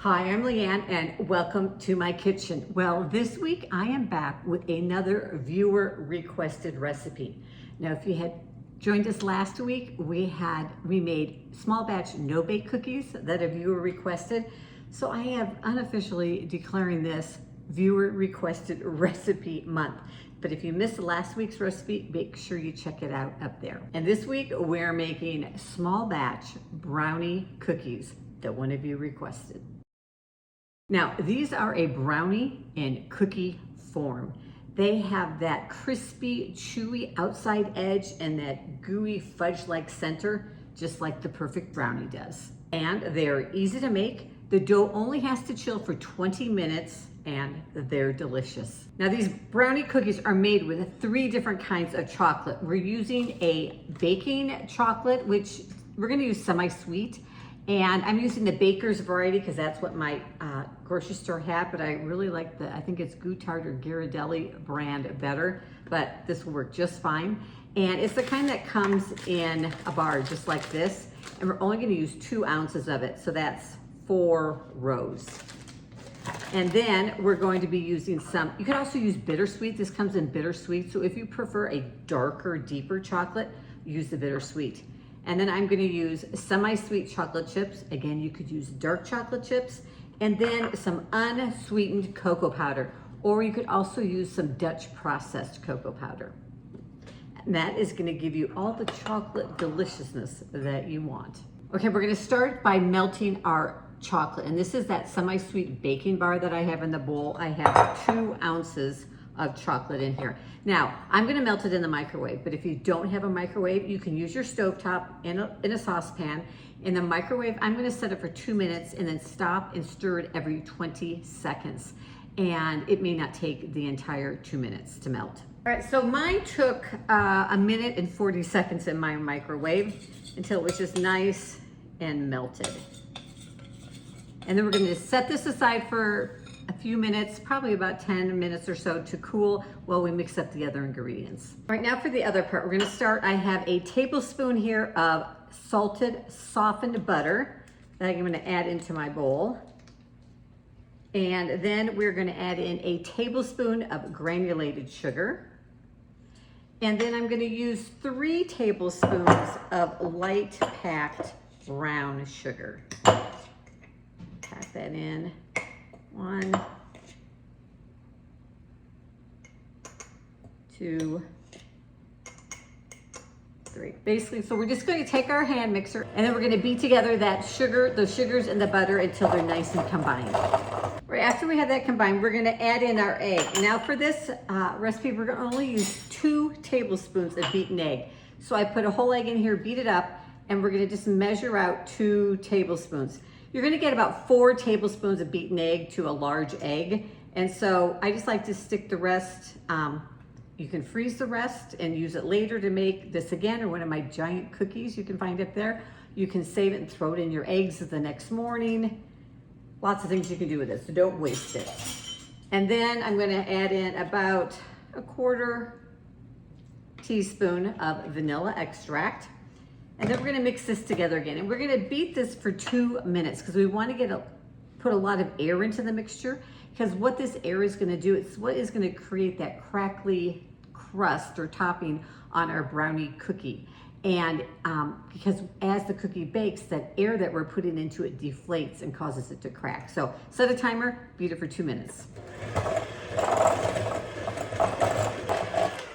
Hi, I'm Leanne and welcome to my kitchen. Well, this week I am back with another viewer requested recipe. Now, if you had joined us last week, we made small batch no bake cookies that a viewer requested. So I am unofficially declaring this viewer requested recipe month. But if you missed last week's recipe, make sure you check it out up there. And this week we're making small batch brownie cookies that one of you requested. Now, these are a brownie in cookie form. They have that crispy, chewy outside edge and that gooey fudge-like center, just like the perfect brownie does. And they're easy to make. The dough only has to chill for 20 minutes and they're delicious. Now, these brownie cookies are made with 3 different kinds of chocolate. We're using a baking chocolate, which we're gonna use semi-sweet. And I'm using the baker's variety because that's what my grocery store had, but I really like I think it's Goutard or Ghirardelli brand better, but this will work just fine. And it's the kind that comes in a bar just like this, and we're only gonna use 2 ounces of it, so that's 4 rows. And then we're going to be using you can also use bittersweet. This comes in bittersweet, so if you prefer a darker, deeper chocolate, use the bittersweet. And then I'm gonna use semi-sweet chocolate chips. Again, you could use dark chocolate chips, and then some unsweetened cocoa powder, or you could also use some Dutch processed cocoa powder. And that is gonna give you all the chocolate deliciousness that you want. Okay, we're gonna start by melting our chocolate. And this is that semi-sweet baking bar that I have in the bowl. I have 2 ounces of chocolate in here. Now, I'm gonna melt it in the microwave, but if you don't have a microwave, you can use your stovetop in a saucepan. In the microwave, I'm gonna set it for 2 minutes and then stop and stir it every 20 seconds. And it may not take the entire 2 minutes to melt. All right, so mine took 1 minute and 40 seconds in my microwave until it was just nice and melted. And then we're gonna set this aside for a few minutes, probably about 10 minutes or so to cool while we mix up the other ingredients. All right, now for the other part, we're gonna start. I have a tablespoon here of salted, softened butter that I'm gonna add into my bowl. And then we're gonna add in a tablespoon of granulated sugar. And then I'm gonna use 3 tablespoons of light packed brown sugar. Pack that in. 1, 2, 3. Basically, so we're just going to take our hand mixer and then we're going to beat together that sugar, the sugars and the butter until they're nice and combined. Right after we have that combined, we're going to add in our egg. Now for this recipe, we're going to only use 2 tablespoons of beaten egg. So I put a whole egg in here, beat it up, and we're going to just measure out 2 tablespoons. You're gonna get about 4 tablespoons of beaten egg to a large egg. And so I just like to stick the rest, you can freeze the rest and use it later to make this again, or one of my giant cookies you can find up there. You can save it and throw it in your eggs the next morning. Lots of things you can do with it, so don't waste it. And then I'm gonna add in about a 1/4 teaspoon of vanilla extract. And then we're gonna mix this together again. And we're gonna beat this for 2 minutes because we wanna put a lot of air into the mixture, because what this air is gonna do, it's what is gonna create that crackly crust or topping on our brownie cookie. And because as the cookie bakes, that air that we're putting into it deflates and causes it to crack. So set a timer, beat it for 2 minutes.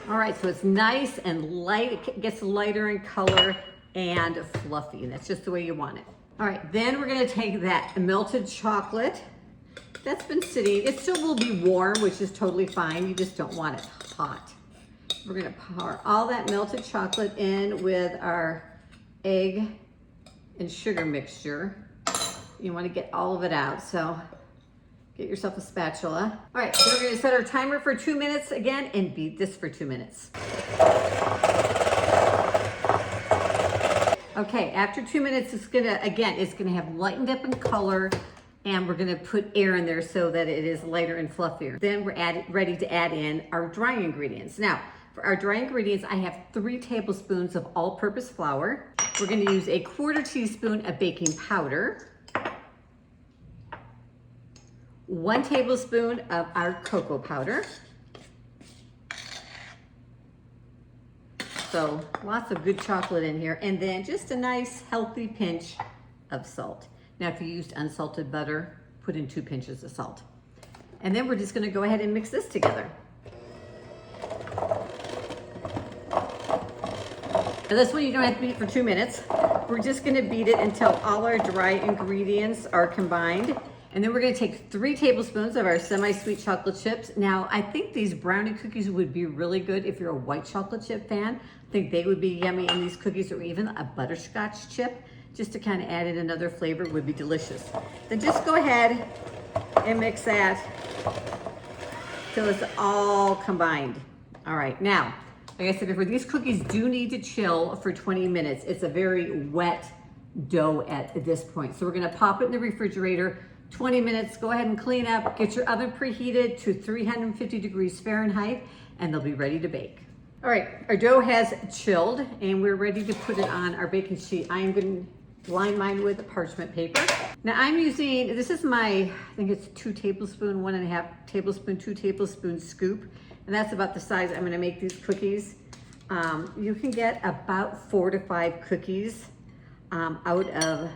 All right, so it's nice and light. It gets lighter in color and fluffy, and that's just the way you want it. All right, then we're gonna take that melted chocolate that's been sitting. It still will be warm, which is totally fine. You just don't want it hot. We're gonna pour all that melted chocolate in with our egg and sugar mixture. You wanna get all of it out, so get yourself a spatula. All right, so we're gonna set our timer for 2 minutes again and beat this for 2 minutes. Okay, after 2 minutes, it's gonna have lightened up in color, and we're gonna put air in there so that it is lighter and fluffier. Then we're ready to add in our dry ingredients. Now, for our dry ingredients, I have 3 tablespoons of all-purpose flour. We're gonna use a 1/4 teaspoon of baking powder. 1 tablespoon of our cocoa powder. So lots of good chocolate in here. And then just a nice healthy pinch of salt. Now if you used unsalted butter, put in 2 pinches of salt. And then we're just gonna go ahead and mix this together. Now this one you don't have to beat for 2 minutes. We're just gonna beat it until all our dry ingredients are combined. And then we're gonna take 3 tablespoons of our semi-sweet chocolate chips. Now, I think these brownie cookies would be really good if you're a white chocolate chip fan. I think they would be yummy in these cookies, or even a butterscotch chip, just to kind of add in another flavor would be delicious. Then just go ahead and mix that till it's all combined. All right, now, like I said before, these cookies do need to chill for 20 minutes. It's a very wet dough at this point. So we're gonna pop it in the refrigerator, 20 minutes, go ahead and clean up, get your oven preheated to 350 degrees Fahrenheit, and they'll be ready to bake. All right, our dough has chilled and we're ready to put it on our baking sheet. I am going to line mine with parchment paper. Now I'm using, this is my, I think it's 2 tablespoon, 1.5 tablespoon, 2 tablespoon scoop. And that's about the size I'm gonna make these cookies. You can get about 4 to 5 cookies out of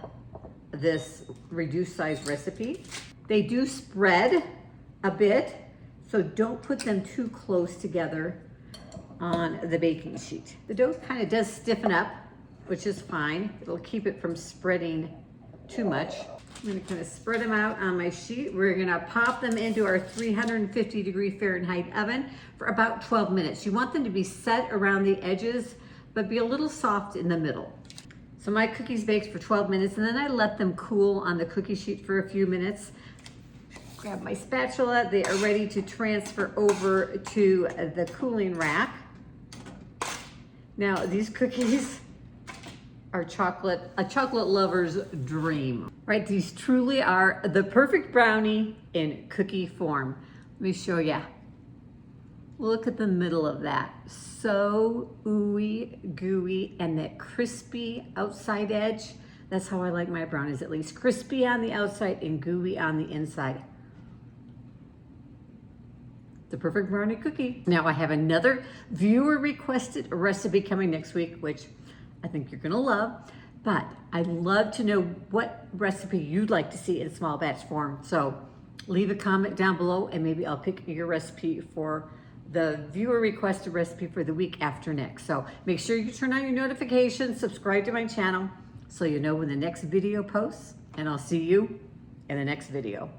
this reduced size recipe. They do spread a bit, so don't put them too close together on the baking sheet. The dough kind of does stiffen up, which is fine. It'll keep it from spreading too much. I'm gonna kind of spread them out on my sheet. We're gonna pop them into our 350 degree Fahrenheit oven for about 12 minutes. You want them to be set around the edges, but be a little soft in the middle. So my cookies baked for 12 minutes, and then I let them cool on the cookie sheet for a few minutes. Grab my spatula. They are ready to transfer over to the cooling rack. Now these cookies are a chocolate lover's dream, right? These truly are the perfect brownie in cookie form. Let me show you. Look at the middle of that. So ooey gooey, and that crispy outside edge. That's how I like my brownies, at least. Crispy on the outside and gooey on the inside. The perfect brownie cookie. Now I have another viewer requested recipe coming next week, which I think you're gonna love, but I'd love to know what recipe you'd like to see in small batch form. So leave a comment down below and maybe I'll pick your recipe for the viewer requested recipe for the week after next. So make sure you turn on your notifications, subscribe to my channel so you know when the next video posts, and I'll see you in the next video.